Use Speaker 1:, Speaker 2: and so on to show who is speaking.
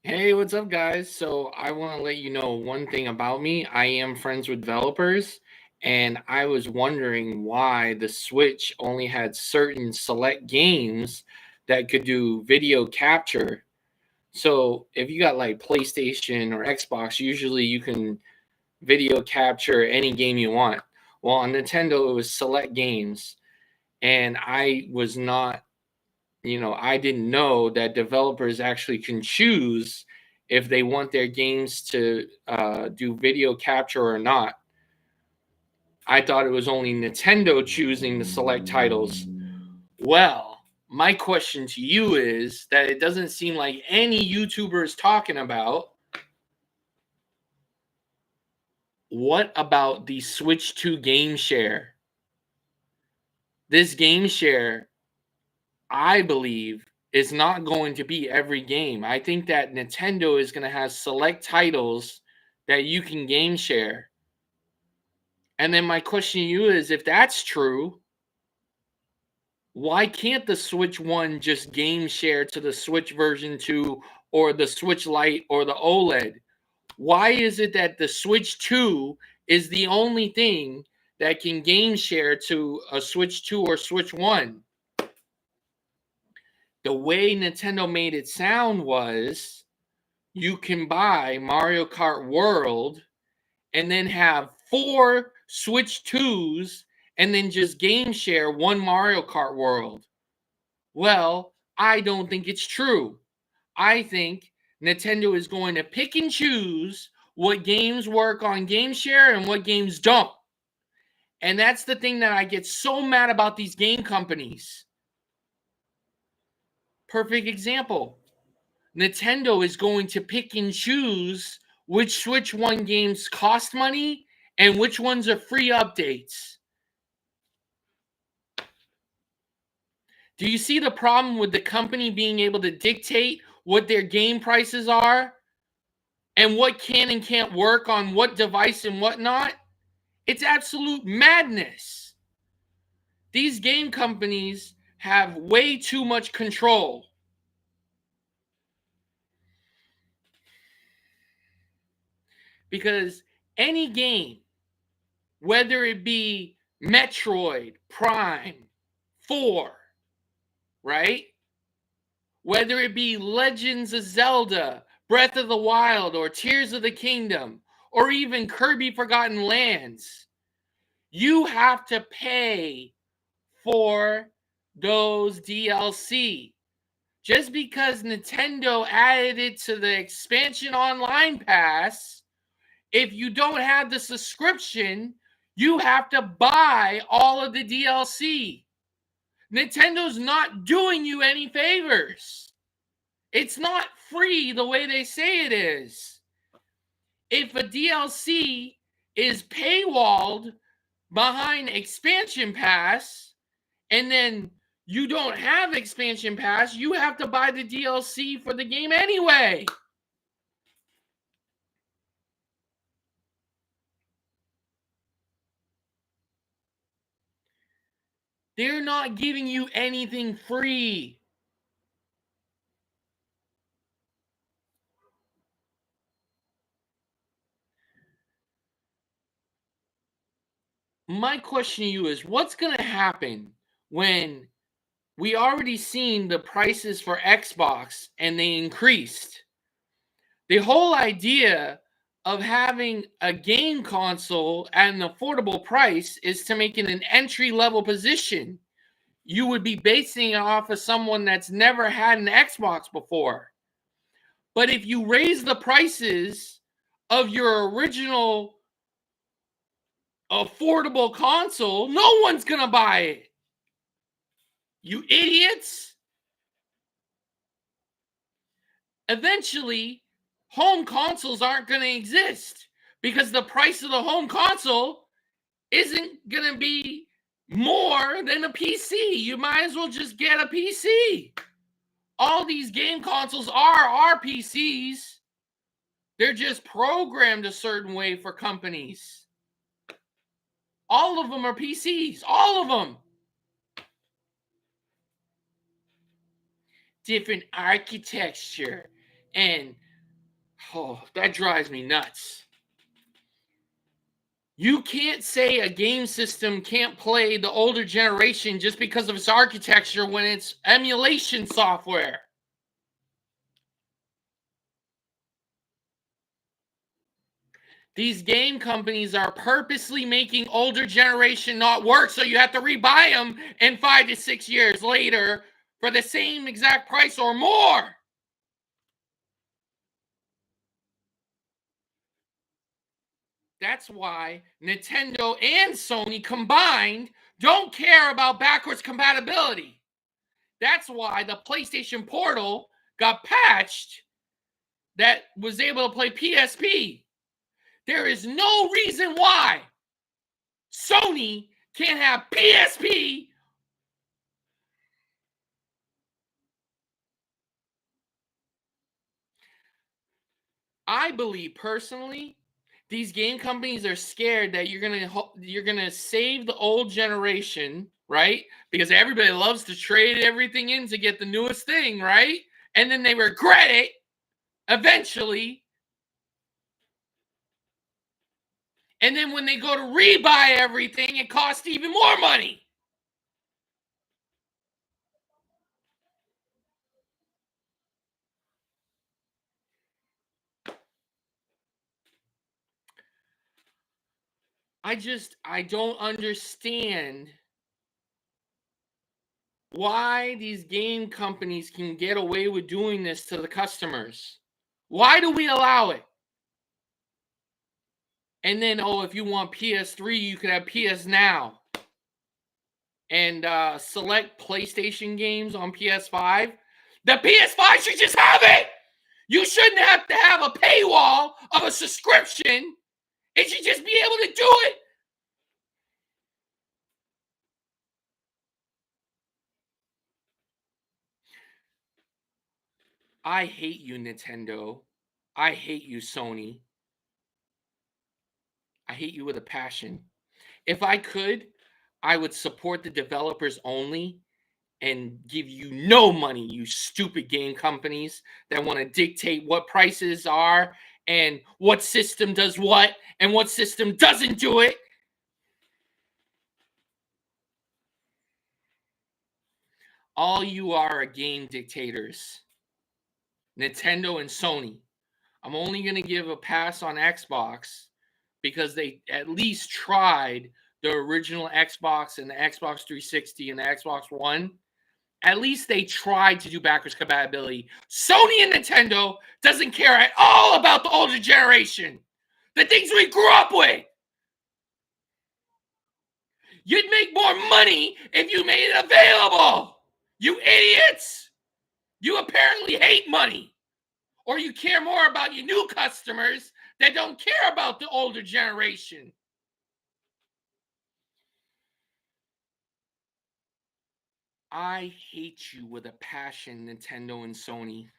Speaker 1: Hey, what's up, guys? So, I want to let you know one thing about me. I am friends with developers, and I was wondering why the Switch only had certain select games that could do video capture. So, if you got like PlayStation or Xbox, usually you can video capture any game you want. Well, on Nintendo, it was select games, and I didn't know that developers actually can choose if they want their games to do video capture or not. I thought it was only Nintendo choosing the select titles. Well, my question to you is that it doesn't seem like any YouTuber is talking about. What about the Switch 2 game share? This game share, I believe, is not going to be every game. I think that Nintendo is going to have select titles that you can game share. And then my question to you is, if that's true, why can't the Switch 1 just game share to the Switch version 2 or the Switch Lite or the OLED? Why is it that the Switch 2 is the only thing that can game share to a Switch 2 or Switch 1? The way Nintendo made it sound was you can buy Mario Kart World and then have four Switch 2s and then just game share one Mario Kart World. Well, I don't think it's true. I think Nintendo is going to pick and choose what games work on game share and what games don't. And that's the thing that I get so mad about these game companies. Perfect example. Nintendo is going to pick and choose which Switch 1 games cost money and which ones are free updates. Do you see the problem with the company being able to dictate what their game prices are and what can and can't work on what device and whatnot? It's absolute madness. These game companies have way too much control. Because any game, whether it be Metroid Prime 4, right? Whether it be Legends of Zelda, Breath of the Wild, or Tears of the Kingdom, or even Kirby Forgotten Lands, you have to pay for those DLC. Just because Nintendo added it to the expansion online pass, if you don't have the subscription, you have to buy all of the DLC. Nintendo's not doing you any favors. It's not free the way they say it is. If a DLC is paywalled behind expansion pass and then you don't have expansion pass, you have to buy the DLC for the game anyway. They're not giving you anything free. My question to you is, what's going to happen when we already seen the prices for Xbox and they increased? The whole idea of having a game console at an affordable price is to make it an entry level position. You would be basing it off of someone that's never had an Xbox before. But if you raise the prices of your original affordable console, no one's going to buy it. You idiots. Eventually, home consoles aren't going to exist because the price of the home console isn't going to be more than a PC. You might as well just get a PC. All these game consoles are PCs. They're just programmed a certain way for companies. All of them are PCs. All of them. Different architecture and Oh, that drives me nuts. You can't say a game system can't play the older generation just because of its architecture when it's emulation software. These game companies are purposely making older generation not work, so you have to rebuy them in 5 to 6 years later for the same exact price or more. That's why Nintendo and Sony combined don't care about backwards compatibility. That's why the PlayStation Portal got patched that was able to play PSP. There is no reason why Sony can't have PSP. I believe personally, these game companies are scared that you're gonna save the old generation, right? Because everybody loves to trade everything in to get the newest thing, right? And then they regret it eventually. And then when they go to rebuy everything, it costs even more money. I don't understand why these game companies can get away with doing this to the customers. Why do we allow it? And then, oh, if you want PS3, you could have PS Now and select PlayStation games on PS5. The PS5 should just have it. You shouldn't have to have a paywall of a subscription. It should just be able to do it. I hate you, Nintendo. I hate you, Sony. I hate you with a passion. If I could, I would support the developers only and give you no money, you stupid game companies that want to dictate what prices are and what system does what and what system doesn't do it. All you are game dictators. Nintendo and Sony. I'm only going to give a pass on Xbox because they at least tried the original Xbox and the Xbox 360 and the Xbox One. At least they tried to do backwards compatibility. Sony and Nintendo doesn't care at all about the older generation. The things we grew up with. You'd make more money if you made it available. You idiots. You apparently hate money. Or you care more about your new customers that don't care about the older generation. I hate you with a passion, Nintendo and Sony.